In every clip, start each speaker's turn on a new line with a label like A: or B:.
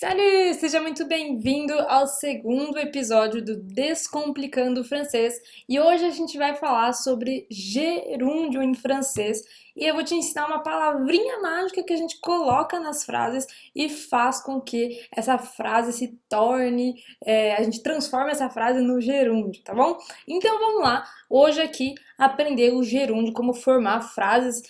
A: Salut! Seja muito bem-vindo ao segundo episódio do Descomplicando o Francês. E hoje a gente vai falar sobre gerúndio em francês. E eu vou te ensinar uma palavrinha mágica que a gente coloca nas frases e faz com que essa frase se torne, a gente transforma essa frase no gerúndio, tá bom? Então vamos lá, hoje aqui aprender o gerúndio, como formar frases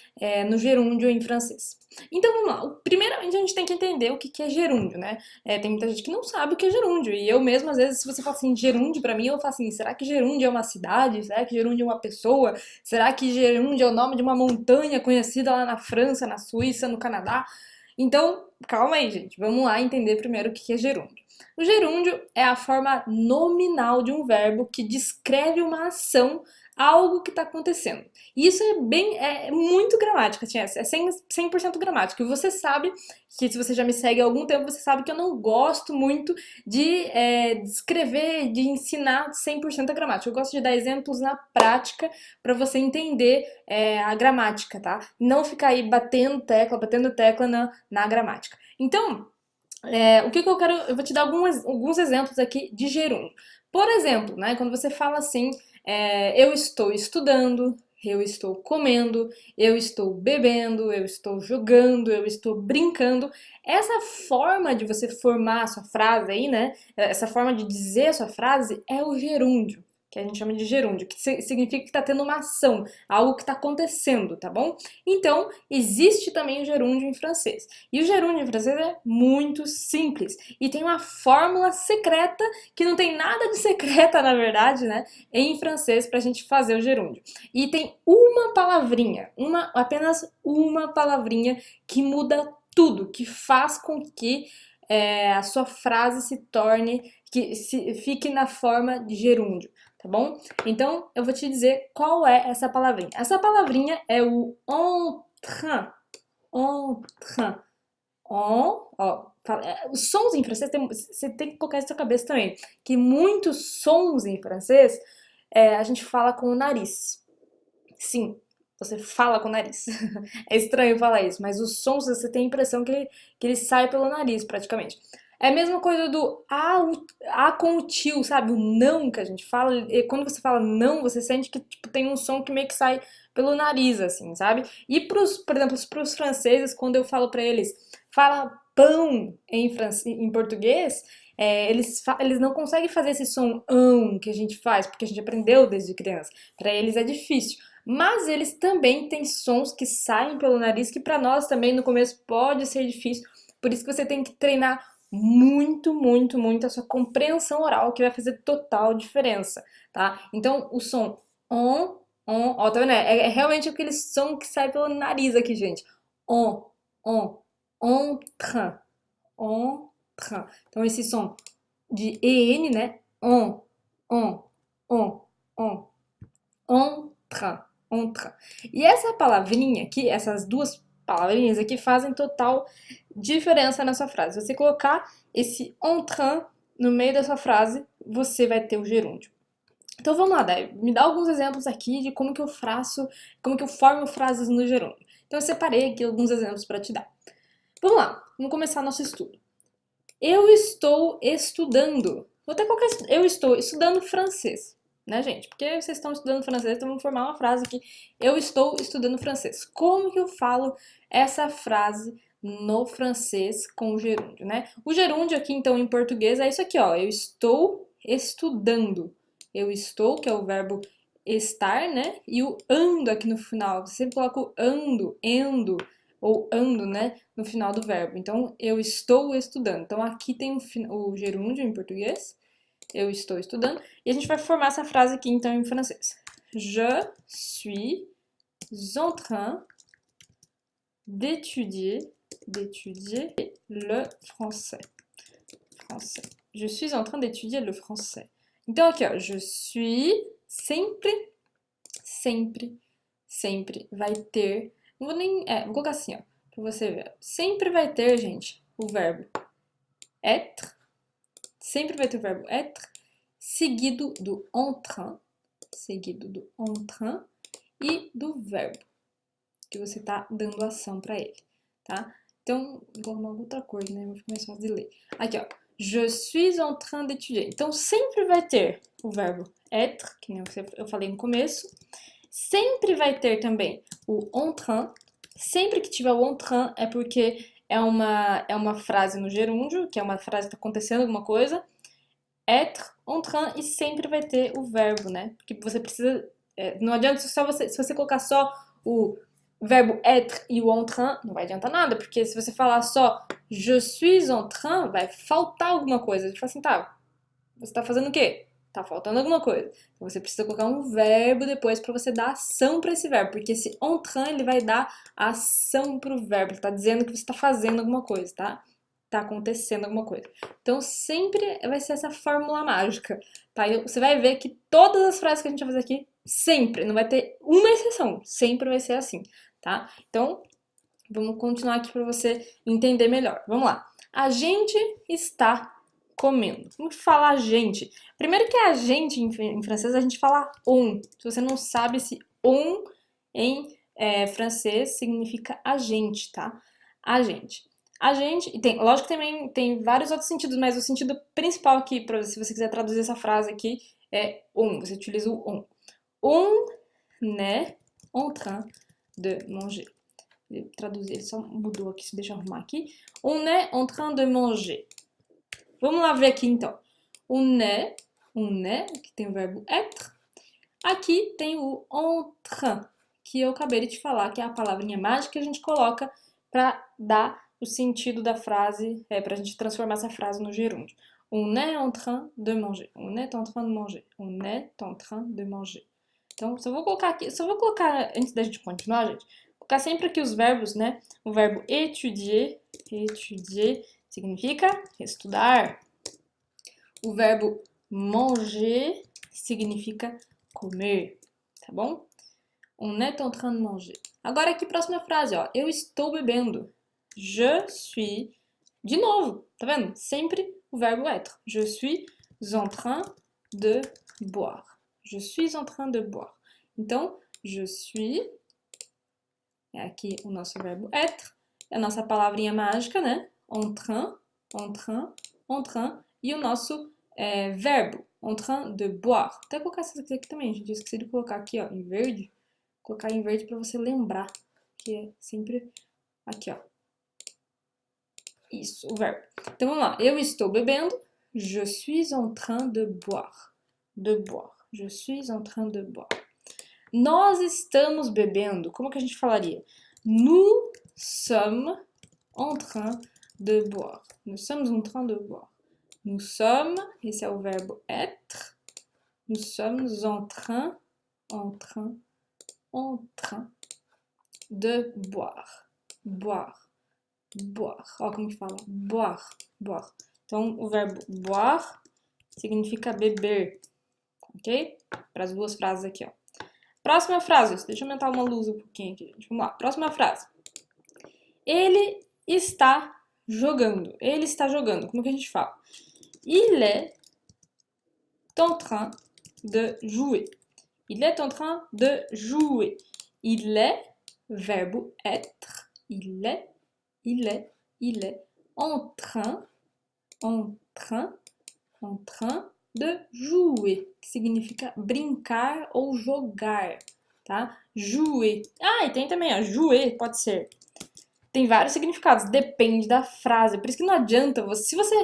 A: no gerúndio em francês. Então vamos lá, primeiramente a gente tem que entender o que é gerúndio, né? Tem muita gente que não sabe o que é gerúndio. E eu mesmo, às vezes, se você fala assim, gerúndio pra mim, eu falo assim, será que gerúndio é uma cidade? Será que gerúndio é uma pessoa? Será que gerúndio é o nome de uma montanha conhecida lá na França, na Suíça, no Canadá? Então, calma aí, gente. Vamos lá entender primeiro o que é gerúndio. O gerúndio é a forma nominal de um verbo que descreve uma ação, algo que está acontecendo. E isso é muito gramática, é 100% gramática. E você sabe que se você já me segue há algum tempo, você sabe que eu não gosto muito de descrever, de ensinar 100% a gramática. Eu gosto de dar exemplos na prática para você entender a gramática, tá? Não ficar aí batendo tecla na gramática. Então, o que eu quero. Eu vou te dar alguns exemplos aqui de gerúndio. Por exemplo, né, quando você fala assim, eu estou estudando, eu estou comendo, eu estou bebendo, eu estou jogando, eu estou brincando. Essa forma de você formar a sua frase aí, né? Essa forma de dizer a sua frase é o gerúndio, que a gente chama de gerúndio, que significa que está tendo uma ação, algo que está acontecendo, tá bom? Então, existe também o gerúndio em francês. E o gerúndio em francês é muito simples e tem uma fórmula secreta que não tem nada de secreta, na verdade, né, em francês para a gente fazer o gerúndio. E tem uma palavrinha, apenas uma palavrinha que muda tudo, que faz com que a sua frase se torne, fique na forma de gerúndio, tá bom? Então eu vou te dizer qual é essa palavrinha. Essa palavrinha é o en train. En train. Os sons em francês, você tem que colocar isso na sua cabeça também, que muitos sons em francês a gente fala com o nariz. Sim, você fala com o nariz. É estranho falar isso, mas os sons você tem a impressão que ele sai pelo nariz, praticamente. É a mesma coisa do a com o tio, sabe? O não que a gente fala. E quando você fala não, você sente que tipo, tem um som que meio que sai pelo nariz, assim, sabe? E por exemplo, pros franceses, quando eu falo pra eles, fala pão em português, eles não conseguem fazer esse som que a gente faz, porque a gente aprendeu desde criança. Pra eles é difícil. Mas eles também têm sons que saem pelo nariz que para nós também no começo pode ser difícil. Por isso que você tem que treinar muito, muito, muito a sua compreensão oral, que vai fazer total diferença, tá? Então, o som ó, tá vendo? É realmente aquele som que sai pelo nariz aqui, gente. On, on, train, en train. Então, esse som de EN, né? On, on, on, train, train. E essa palavrinha aqui, essas duas palavrinhas aqui fazem total diferença na sua frase. Se você colocar esse en train no meio da sua frase, você vai ter o gerúndio. Então vamos lá, Dai, me dá alguns exemplos aqui de como que eu faço, como que eu formo frases no gerúndio. Então eu separei aqui alguns exemplos para te dar. Vamos lá, vamos começar nosso estudo. Eu estou estudando. Vou até colocar eu estou estudando francês, né, gente? Porque vocês estão estudando francês, então vamos formar uma frase aqui. Eu estou estudando francês. Como que eu falo essa frase no francês com o gerúndio, né? O gerúndio aqui, então, em português é isso aqui, ó. Eu estou estudando. Eu estou, que é o verbo estar, né? E o ando aqui no final. Você sempre coloca o endo, ou ando, né? No final do verbo. Então, eu estou estudando. Então, aqui tem o gerúndio em português. Eu estou estudando. E a gente vai formar essa frase aqui, então, em francês. Je suis en train d'étudier le français. Je suis en train d'étudier le français. Então, aqui, ó. Je suis sempre vai ter. Não vou nem. Vou colocar assim, ó. Pra você ver. Sempre vai ter, gente, o verbo être. Sempre vai ter o verbo être. Seguido do en train. E do verbo. Que você tá dando ação pra ele. Tá? Então, vou arrumar outra coisa, né? Vai ficar mais fácil de ler. Aqui, ó. Je suis en train d'étudier. Então, sempre vai ter o verbo être, que nem eu falei no começo. Sempre vai ter também o en train. Sempre que tiver o en train é porque é uma frase no gerúndio, que é uma frase que está acontecendo alguma coisa. Être, en train, e sempre vai ter o verbo, né? Porque você precisa... não adianta se você colocar só o verbo être e o en train, não vai adiantar nada, porque se você falar só je suis en train, vai faltar alguma coisa. A gente fala assim, tá, você tá fazendo o quê? Tá faltando alguma coisa. Então você precisa colocar um verbo depois para você dar ação para esse verbo, porque esse en train ele vai dar ação pro verbo, ele tá dizendo que você tá fazendo alguma coisa, tá? Tá acontecendo alguma coisa. Então sempre vai ser essa fórmula mágica, tá? E você vai ver que todas as frases que a gente vai fazer aqui, sempre, não vai ter uma exceção, sempre vai ser assim, tá? Então, vamos continuar aqui para você entender melhor. Vamos lá. A gente está comendo. Como falar gente? Primeiro que a gente, em francês, a gente fala on. Se você não sabe, esse on em francês significa a gente, tá? A gente. A gente, e tem, lógico que também tem vários outros sentidos, mas o sentido principal aqui, se você quiser traduzir essa frase aqui, é on. Você utiliza o on. On est en train de manger. Traduzir, ele só mudou aqui, deixa eu arrumar aqui. On est en train de manger. Vamos lá ver aqui então. On est, que tem o verbo être. Aqui tem o en train, que eu acabei de te falar, que é a palavrinha mágica que a gente coloca para dar o sentido da frase, para a gente transformar essa frase no gerúndio. On est en train de manger. On est en train de manger. On est en train de manger. Então, só vou colocar aqui, antes da gente continuar, gente, colocar sempre aqui os verbos, né? O verbo étudier, étudier significa estudar. O verbo manger significa comer, tá bom? On est en train de manger. Agora aqui, próxima frase, ó. Eu estou bebendo. Je suis. De novo, tá vendo? Sempre o verbo être. Je suis en train de boire. Je suis en train de boire. Então, je suis, é aqui o nosso verbo être, é a nossa palavrinha mágica, né? En train, en train, en train, e o nosso verbo, en train de boire. Vou até colocar essas aqui também, gente. Eu esqueci de colocar aqui, ó, em verde. Vou colocar em verde para você lembrar, que é sempre aqui, ó. Isso, o verbo. Então, vamos lá. Eu estou bebendo. Je suis en train de boire. De boire. Je suis en train de boire. Nós estamos bebendo. Como que a gente falaria? Nous sommes en train de boire. Nous sommes en train de boire. Nous sommes, esse é o verbo être. Nous sommes en train de boire. Boire. Boire. Ó, como que fala? Boire. Boire. Então, o verbo boire significa beber. Ok? Para as duas frases aqui, ó. Próxima frase. Deixa eu aumentar uma luz um pouquinho aqui, gente. Vamos lá. Próxima frase. Ele está jogando. Ele está jogando. Como que a gente fala? Il est en train de jouer. Il est en train de jouer. Il est, verbo être. Il est en train de jouer, que significa brincar ou jogar, tá? Jouer. Ah, e tem também, ó, jouer, pode ser. Tem vários significados, depende da frase. Por isso que não adianta se você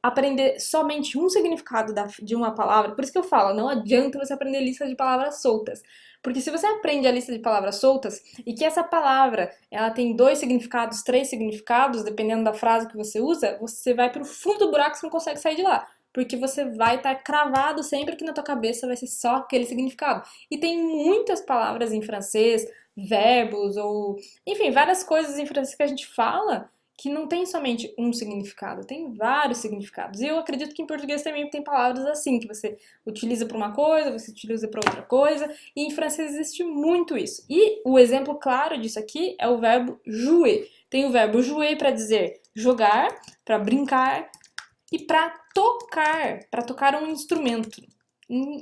A: aprender somente um significado de uma palavra, por isso que eu falo, não adianta você aprender lista de palavras soltas. Porque se você aprende a lista de palavras soltas e que essa palavra ela tem 2 significados, 3 significados, dependendo da frase que você usa, você vai pro fundo do buraco e você não consegue sair de lá. Porque você vai estar cravado sempre que na tua cabeça vai ser só aquele significado. E tem muitas palavras em francês, verbos ou... enfim, várias coisas em francês que a gente fala que não tem somente um significado, tem vários significados. E eu acredito que em português também tem palavras assim, que você utiliza para uma coisa, você utiliza para outra coisa, e em francês existe muito isso. E o exemplo claro disso aqui é o verbo jouer. Tem o verbo jouer para dizer jogar, para brincar e para tocar um instrumento.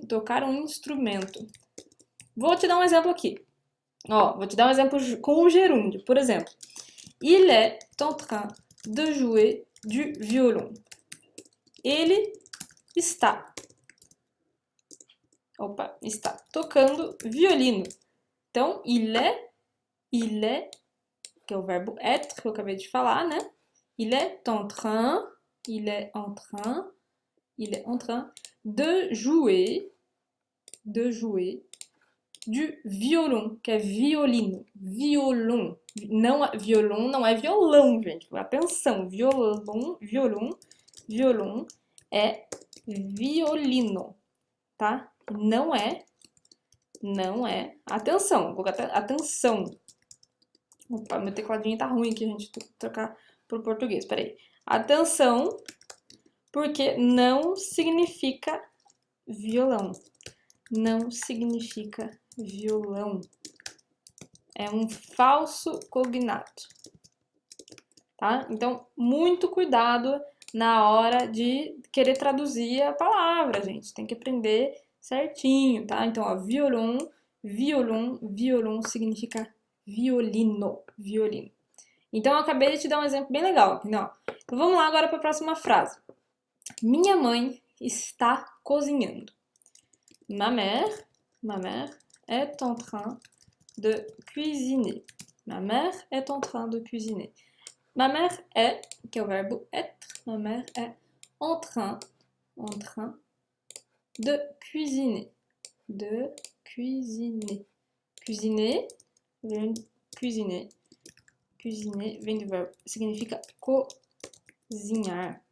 A: Tocar um instrumento. Vou te dar um exemplo aqui. Ó, vou te dar um exemplo com o gerúndio. Por exemplo, Il est en train de jouer du violon. Ele está tocando violino. Então, il est, que é o verbo être, que eu acabei de falar, né? Il est en train de jouer du violon, que é violino. Violon. Violon não é violão, gente. Atenção, violon é violino, tá? Não é. Atenção, vou colocar atenção. Opa, meu tecladinho tá ruim aqui, gente. Vou trocar pro português, peraí. Atenção, porque não significa violão. Não significa violão. É um falso cognato, tá? Então, muito cuidado na hora de querer traduzir a palavra, gente. Tem que aprender certinho, tá? Então, ó, violon significa violino. Então, eu acabei de te dar um exemplo bem legal, não? Então, vamos lá agora para a próxima frase. Minha mãe está cozinhando. Ma mère est en train de cuisiner. Ma mère est en train de cuisiner. Ma mère est, que é o verbo être, ma mère est en train de cuisiner. Cuisiner vem do verbo, significa cozinhar.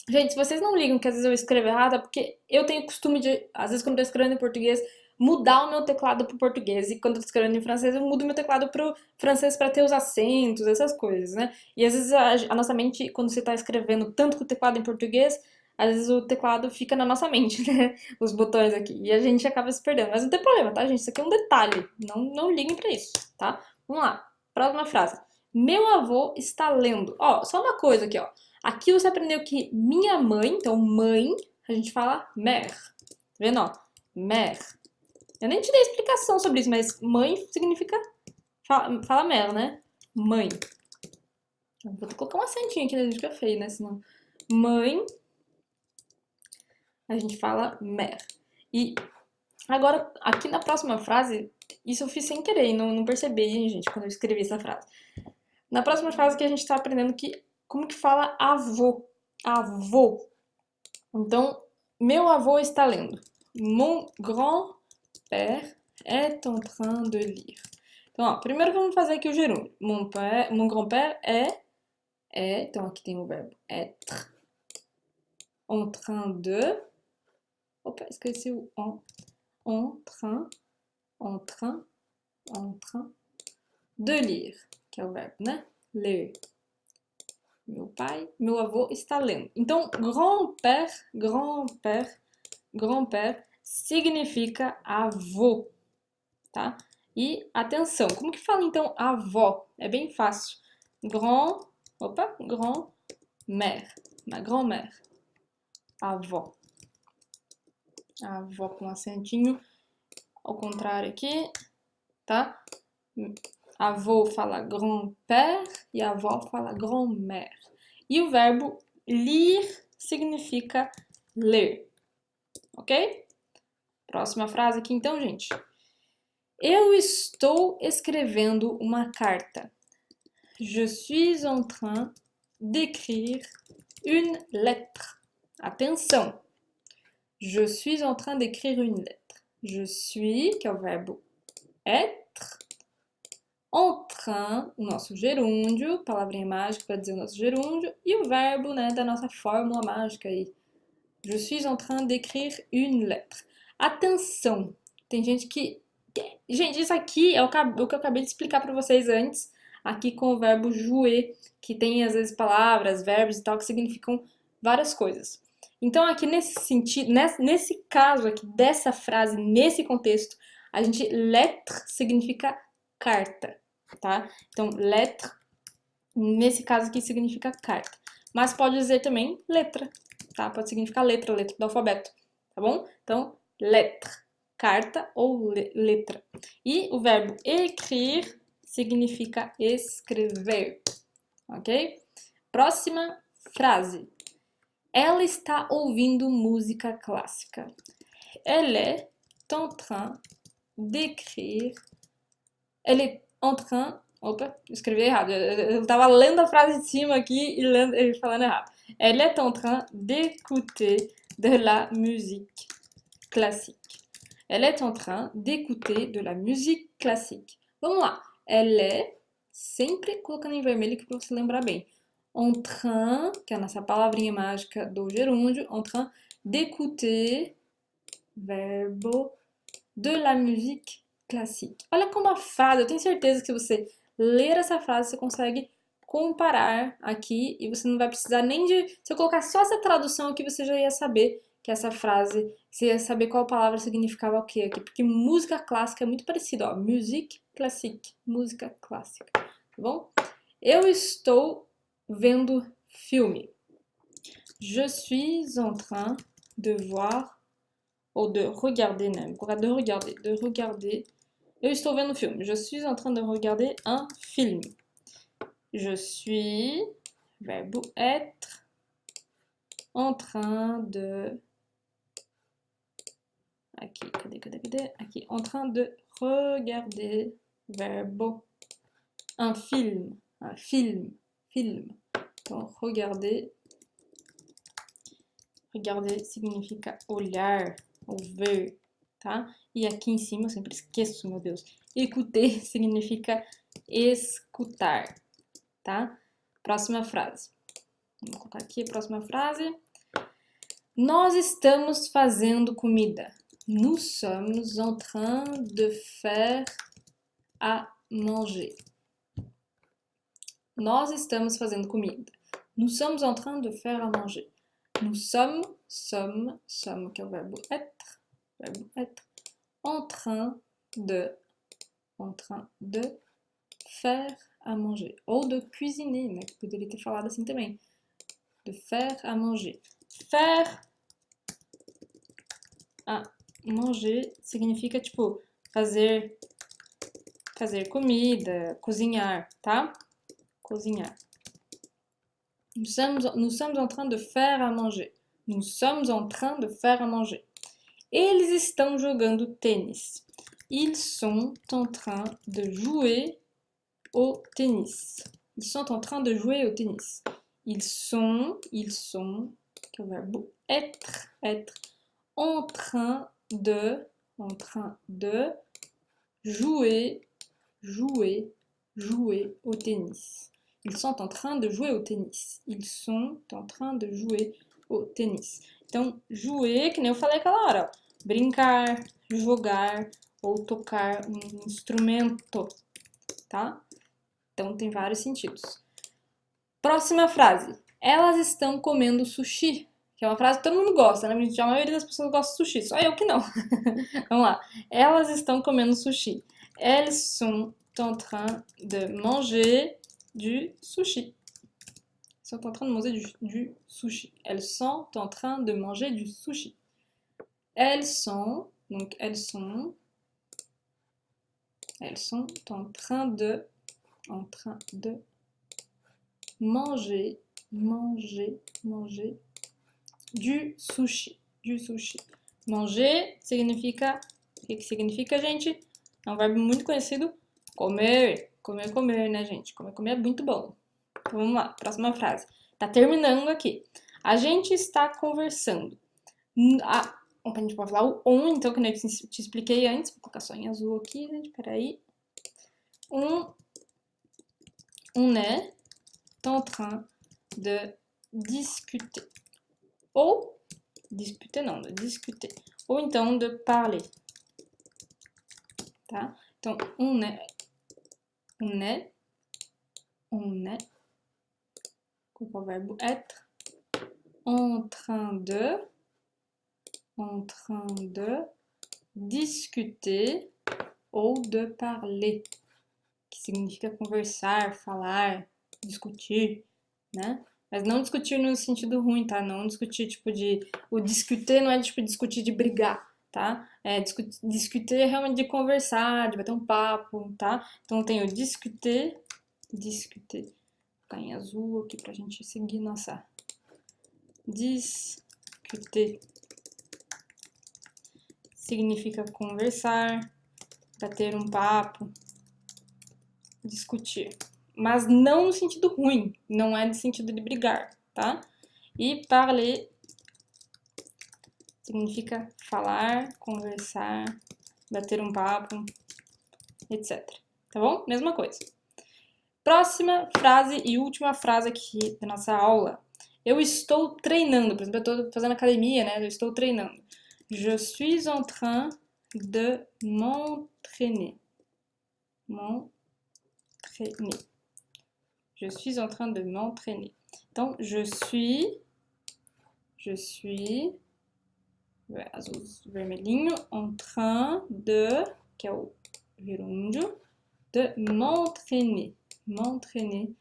A: Gente, se vocês não ligam que às vezes eu escrevo errado, é porque eu tenho costume de, às vezes quando eu tô escrevendo em português, mudar o meu teclado pro português. E quando eu tô escrevendo em francês, eu mudo meu teclado pro francês para ter os acentos, essas coisas, né? E às vezes a nossa mente, quando você tá escrevendo tanto com o teclado em português, às vezes o teclado fica na nossa mente, né? Os botões aqui. E a gente acaba se perdendo. Mas não tem problema, tá, gente? Isso aqui é um detalhe. Não liguem pra isso, tá? Vamos lá. Próxima frase. Meu avô está lendo. Ó, só uma coisa aqui, ó. Aqui você aprendeu que minha mãe, então mãe, a gente fala mère. Tá vendo, ó? Mère. Eu nem te dei explicação sobre isso, mas mãe significa... Fala mère, né? Mãe. Vou colocar um acentinho aqui, né? Fica feio, né? Senão... Mãe, a gente fala mère. E agora, aqui na próxima frase, isso eu fiz sem querer, não percebi, hein, gente, quando eu escrevi essa frase. Na próxima frase que a gente tá aprendendo como que fala avô. Avô. Então, meu avô está lendo. Mon grand-père est en train de lire. Então, ó, primeiro vamos fazer aqui o gerúndio. Mon grand-père est, então aqui tem o verbo être, en train de, opa, esqueci o en train de lire, que é o verbo, né? Ler. Meu avô está lendo. Então, grand-père significa avô, tá? E atenção, como que fala então avó? É bem fácil. Grand-mère, ma grand-mère, avó. Avó com acentinho ao contrário aqui, tá? Avô fala grand-père e a avó fala grand-mère. E o verbo lire significa ler, ok? Próxima frase aqui então, gente. Eu estou escrevendo uma carta. Je suis en train d'écrire une lettre. Atenção! Je suis en train d'écrire une lettre. Je suis, que é o verbo être, en train, o nosso gerúndio, palavrinha mágica para dizer o nosso gerúndio, e o verbo, né, da nossa fórmula mágica aí. Je suis en train d'écrire une lettre. Atenção! Tem gente que... Gente, isso aqui é o que eu acabei de explicar para vocês antes, aqui com o verbo jouer, que tem às vezes palavras, verbos e tal, que significam várias coisas. Então aqui nesse sentido, nesse caso aqui, dessa frase, nesse contexto, a gente, lettre significa carta, tá? Então, lettre, nesse caso aqui, significa carta. Mas pode dizer também letra, tá? Pode significar letra do alfabeto, tá bom? Então, lettre, carta ou letra. E o verbo écrire significa escrever, ok? Próxima frase. Ela está ouvindo música clássica. Elle est en train d'écrire. Elle est en train... Opa, escrevi errado. Eu estava lendo a frase de cima aqui e falando errado. Elle est en train d'écouter de la musique classique. Elle est en train d'écouter de la musique classique. Vamos lá. Elle est, sempre colocando em vermelho para você lembrar bem. En train, que é a nossa palavrinha mágica do gerúndio, en train d'écouter, verbo, de la musique classique. Olha como a frase, eu tenho certeza que você ler essa frase, você consegue comparar aqui e você não vai precisar nem de... Se eu colocar só essa tradução aqui, você já ia saber que essa frase, você ia saber qual palavra significava o que aqui, porque música clássica é muito parecido, ó, musique classique, música clássica, tá bom? Eu estou vendo filme. Je suis en train de voir, ou de regarder même, de regarder. Eu estou vendo filme. Je suis en train de regarder un film. Je suis, verbo être, en train de... Aqui, cadê? Aqui, en train de regarder, verbo, un film. Film. Então, regarder significa olhar ou ver, tá? E aqui em cima, eu sempre esqueço, meu Deus. Écouter significa escutar, tá? Próxima frase. Vamos colocar aqui a próxima frase. Nós estamos fazendo comida. Nous sommes en train de faire à manger. Nós estamos fazendo comida. Nous sommes en train de faire à manger. Nous sommes, que é o verbo être, en train de faire à manger. Ou de cuisiner, né? Que poderia ter falado assim também. De faire à manger. Faire à manger significa, tipo, fazer comida, cozinhar, tá? Cozinhar. Nous sommes en train de faire à manger. Nous sommes en train de faire à manger. Eles estão jogando tênis. Ils sont en train de jouer au tennis. Ils sont en train de jouer au tennis. Ils sont, que é o verbo être, en train de jouer au tennis. Ils sont en train de jouer au tennis. Ils sont en train de jouer au tennis. Então, jouer, que nem eu falei aquela hora, ó. Brincar, jogar ou tocar um instrumento, tá? Então, tem vários sentidos. Próxima frase. Elas estão comendo sushi. Que é uma frase que todo mundo gosta, né? A maioria das pessoas gosta de sushi, só eu que não. Vamos lá. Elas estão comendo sushi. Elles sont en train de manger du sushi. Ils sont en train de manger du sushi. Elles sont en train de manger du sushi. Elles sont en train de manger du sushi. Manger significa, o que significa, gente? É um verbo muito conhecido, comer, né, gente? Comer é muito bom. Então, vamos lá, próxima frase. Tá terminando aqui. A gente está conversando. A gente pode falar o on, então, que eu te expliquei antes. Vou colocar só em azul aqui, gente, peraí. On est en train de discuter. Ou, disputer não, de discuter. Ou então, de parler. Tá? Então, on est, com o verbo être, en train de discuter ou de parler, que significa conversar, falar, discutir, né? Mas não discutir no sentido ruim, tá? Não discutir, tipo, o discutir não é, tipo, discutir de brigar, tá? Discutir é realmente de conversar, de bater um papo, tá? Então eu tenho discuter, vou ficar em azul aqui pra gente seguir nossa... Discuter significa conversar, bater um papo, discutir. Mas não no sentido ruim, não é no sentido de brigar, tá? E parler significa falar, conversar, bater um papo, etc. Tá bom? Mesma coisa. Próxima frase e última frase aqui da nossa aula. Eu estou treinando, por exemplo, eu estou fazendo academia, né? Eu estou treinando. Je suis en train de m'entraîner. M'entraîner. Je suis en train de m'entraîner. Então, je suis, azul vermelhinho, en train de, que é o gerúndio, de m'entraîner. M'entraîner,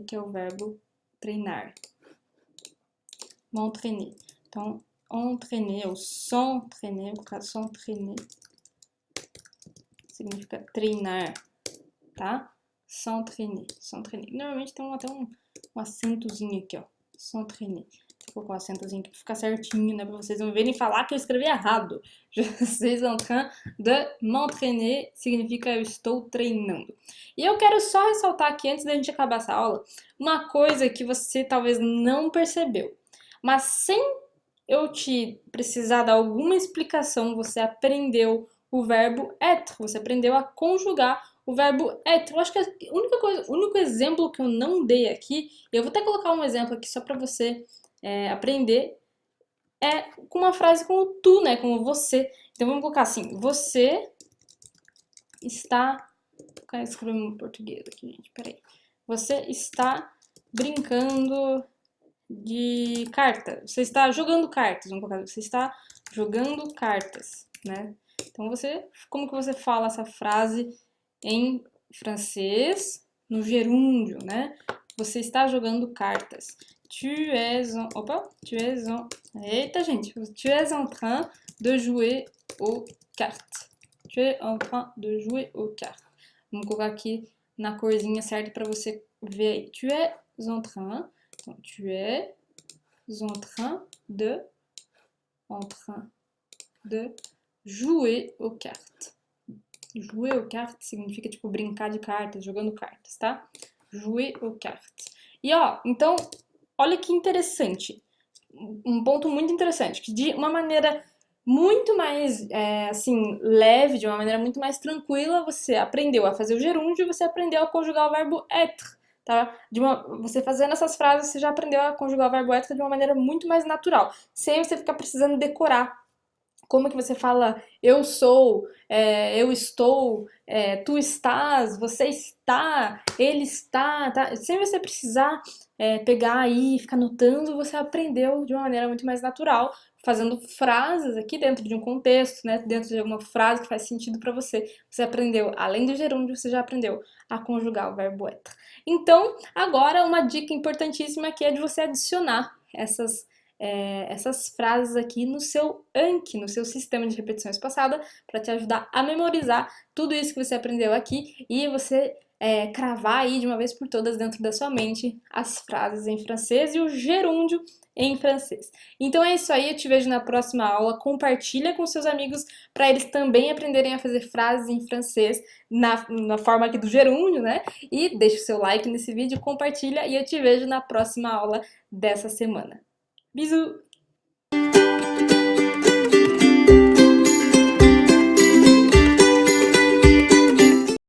A: que é o verbo treinar. M'entraîner. Então, entraîner ou s'entraîner, no caso, s'entraîner significa treinar, tá? S'entraîner. Normalmente tem até um acentozinho aqui, ó. S'entraîner. Vou colocar um acentozinho aqui pra ficar certinho, né? Pra vocês não verem falar que eu escrevi errado. Je suis en train de m'entraîner significa eu estou treinando. E eu quero só ressaltar aqui, antes da gente acabar essa aula, uma coisa que você talvez não percebeu. Mas sem eu te precisar dar alguma explicação, você aprendeu o verbo être, você aprendeu a conjugar o verbo être. Eu acho que a única coisa, o único exemplo que eu não dei aqui, eu vou até colocar um exemplo aqui só para você aprender, é com uma frase como tu, né, como você. Então vamos colocar assim, você está... Vou escrever em português aqui, gente, peraí. Você está brincando de carta. Você está jogando cartas, vamos colocar, você está jogando cartas, né? Então como que você fala essa frase em francês, no gerúndio, né? Você está jogando cartas. Eita, gente. Tu es en train de jouer aux cartes. Tu es en train de jouer aux cartes. Vamos colocar aqui na corzinha certa para você ver aí. Tu es en train. Então, tu es en train de jouer aux cartes. Jouer aux cartes significa, tipo, brincar de cartas, jogando cartas, tá? Jouer aux cartes. E, ó, então, olha que interessante. Um ponto muito interessante, que de uma maneira muito mais, assim, leve, de uma maneira muito mais tranquila, você aprendeu a fazer o gerúndio e você aprendeu a conjugar o verbo être, tá? Você fazendo essas frases, você já aprendeu a conjugar o verbo être de uma maneira muito mais natural, sem você ficar precisando decorar. Como que você fala eu sou, eu estou, tu estás, você está, ele está, tá? Sem você precisar pegar aí e ficar anotando, você aprendeu de uma maneira muito mais natural, fazendo frases aqui dentro de um contexto, né? Dentro de alguma frase que faz sentido para você. Você aprendeu, além do gerúndio, você já aprendeu a conjugar o verbo être. Então, agora uma dica importantíssima que é de você adicionar essas frases aqui no seu Anki, no seu sistema de repetição espaçada, para te ajudar a memorizar tudo isso que você aprendeu aqui e você cravar aí de uma vez por todas dentro da sua mente as frases em francês e o gerúndio em francês. Então é isso aí, eu te vejo na próxima aula. Compartilha com seus amigos para eles também aprenderem a fazer frases em francês na forma aqui do gerúndio, né? E deixa o seu like nesse vídeo, compartilha e eu te vejo na próxima aula dessa semana. Bisous!